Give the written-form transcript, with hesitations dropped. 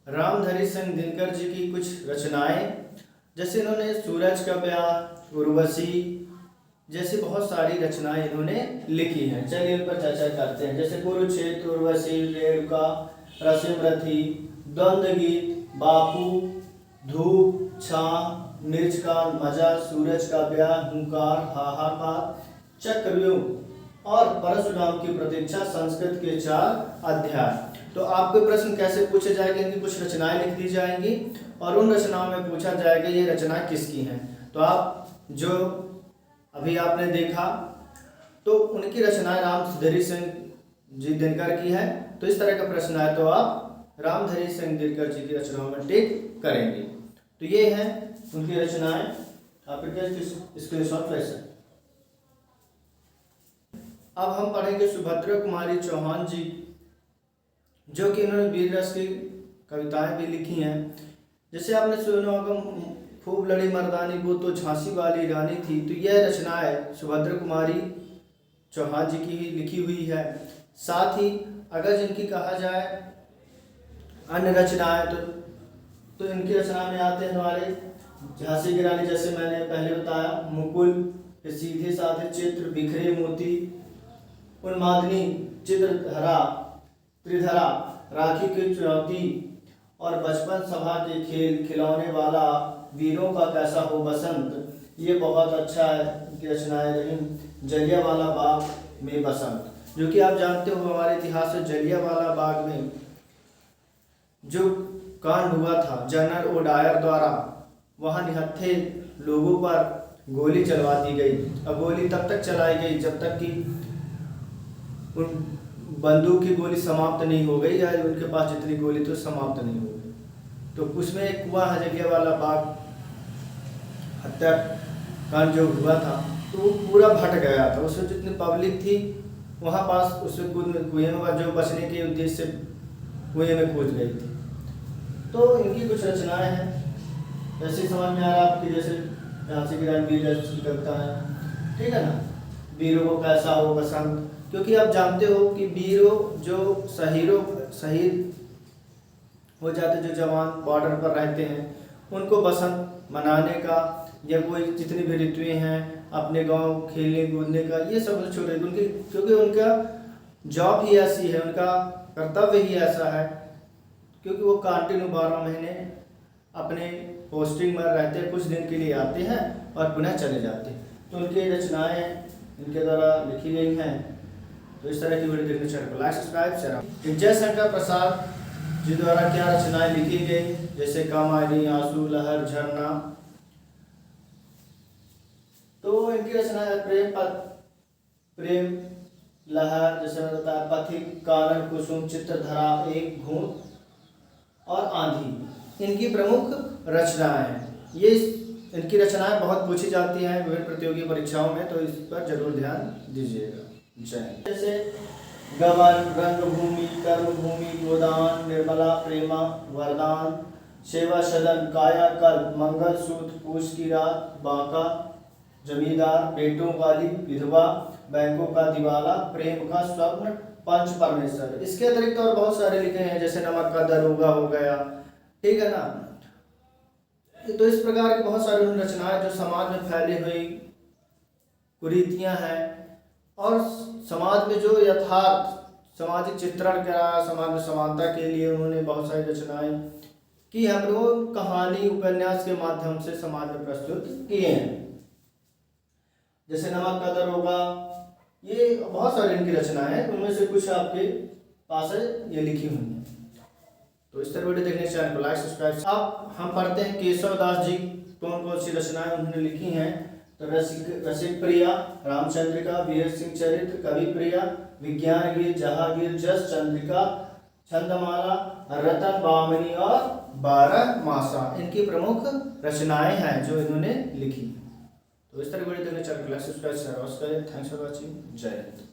रामधारी सिंह दिनकर जी की कुछ रचनाएं, जैसे इन्होंने सूरज का ब्याह, उर्वशी जैसी बहुत सारी रचनाएं इन्होंने लिखी हैं। चलिए इन पर चर्चा करते हैं। जैसे कुरुक्षेत्र, उर्वशी, रेणुका, रसिमरथी, द्वंद्व गीत, बापू, धूप, छां, मिर्च का मजा, सूरज का ब्याह, हुंकार, हाहाकार, चक्रव्यूह और परशुराम की प्रतीक्षा, संस्कृत के 4 अध्याय। तो आपके प्रश्न कैसे पूछे जाएंगे, इनकी कुछ रचनाएं लिख दी जाएंगी और उन रचनाओं में पूछा जाएगा ये रचना किसकी हैं। तो आप जो अभी आपने देखा तो उनकी रचनाएं रामधारी सिंह जी दिनकर की है। तो इस तरह का प्रश्न है तो आप रामधारी सिंह दिनकर जी की रचनाओं में टिक करेंगे। तो ये हैं उनकी रचनाएं, आप स्क्रीनशॉट ले सकते। अब हम पढ़ेंगे सुभद्रा कुमारी चौहान जी, जो कि इन्होंने वीर रस की कविताएं भी लिखी हैं। जैसे आपने सुना होगा, खूब लड़ी मर्दानी वो तो झांसी वाली रानी थी। तो यह रचना है सुभद्रा कुमारी चौहान जी की ही लिखी हुई है। साथ ही अगर जिनकी कहा जाए अन्य रचनाएं तो इनकी रचना में आते हैं हमारे झांसी की रानी, जैसे मैंने पहले बताया, मुकुल, सीधे साधे चित्र, बिखरे मोती, उन्मादनी, चित्रधरा, त्रिधरा, राखी की चुनौती और बचपन सभा के खेल, खिलौने वाला, वीरों का कैसा हो बसंत, ये बहुत अच्छा है इनकी रचनाएं रही। जलियांवाला बाग में बसंत, जो कि आप जानते हो हमारे इतिहास में जलियांवाला बाग में जो कांड हुआ था जनरल ओडायर द्वारा, वहाँ निहत्थे लोगों पर गोली चलवा दी गई। अब गोली तब तक चलाई गई जब तक कि उन बंदूक की गोली समाप्त नहीं हो गई या उनके पास जितनी गोली तो समाप्त नहीं हो गई। तो उसमें एक हुआ है जलियांवाला बाग हत्याकांड जो हुआ था, तो वो पूरा भट गया था। उसमें जितनी पब्लिक थी वहाँ पास उसमें कुएं में जो बचने के उद्देश्य से कुएं में कूद गई थी। तो इनकी कुछ रचनाएं हैं, जैसे समझ में आ रहा आपकी, जैसे झांसी की रानी वीर रस की कविता है, ठीक है ना, वीरों को कैसा हो बसंत, क्योंकि आप जानते हो कि वीरों जो शहीद हो जाते, जो जवान बॉर्डर पर रहते हैं, उनको बसंत मनाने का या कोई जितनी भी ऋतुएं हैं अपने गांव खेलने कूदने का, ये सब छोड़े उनके, क्योंकि उनका जॉब ही ऐसी है, उनका कर्तव्य ही ऐसा है, क्योंकि वो कंटिन्यू 12 महीने अपने पोस्टिंग में रहते हैं, कुछ दिन के लिए आते हैं और पुनः चले जाते हैं। तो उनकी रचनाएं इनके द्वारा लिखी गई हैं। तो इस तरह की वीडियो देखने चैनल को like subscribe share. Jaishankar Prasad ji द्वारा क्या रचनाएं लिखी गई, जैसे कामायनी, आंसू, लहर, झरना। तो इनकी रचना है प्रेम लहर, जैसे मैंने बताया, पथिक, कानन, कुसुम, चित्रधरा, एक घूंट और आंधी इनकी प्रमुख रचनाएं हैं। ये इनकी रचनाएं बहुत पूछी जाती हैं विभिन्न प्रतियोगी परीक्षाओं में, तो इस पर जरूर ध्यान दीजिएगा। जय। जैसे गबन, रंगभूमि, कर्मभूमि, गोदान, निर्मला, प्रेमा, वरदान, सेवा सदन, कायाकल्प, मंगलसूत्र, पूछ की रात, बांका, जमींदार, बेटों वाली विधवा, बैंकों का दिवाला, प्रेम का स्वप्न, पंच परमेश्वर। इसके अतिरिक्त और बहुत सारे लिखे हैं, जैसे नमक का दरोगा हो गया, ठीक है ना। तो इस प्रकार की बहुत सारी रचनाएं जो समाज में फैली हुई कुरीतियां हैं और समाज में जो यथार्थ सामाजिक चित्रण करा, समाज में समानता के लिए उन्होंने बहुत सारी रचनाएं की, हम लोग कहानी उपन्यास के माध्यम से समाज में प्रस्तुत किए हैं। जैसे नमक का दरोगा, ये बहुत सारी इनकी रचनाएं हैं, उनमें से कुछ आपके पास है, ये लिखी हुई हैं। तो इस तरह वीडियो देखने के चैनल को लाइक सब्सक्राइब। अब हम पढ़ते हैं केशव दास जी कौन कौन सी रचनाएं उन्होंने लिखी हैं। तो रसिक प्रिया, रामचंद्रिका, वीर सिंह चरित्र, कवि प्रिया, विज्ञान गीत, जहांगीर, जस, चंद्रिका, छंदमाला, रतन बामनी और 12 मासा इनकी प्रमुख रचनाएं हैं जो इन्होंने लिखी। तो इस तरह वीडियो देखने चैनल को like subscribe share. Thanks for watching. जय हिंद।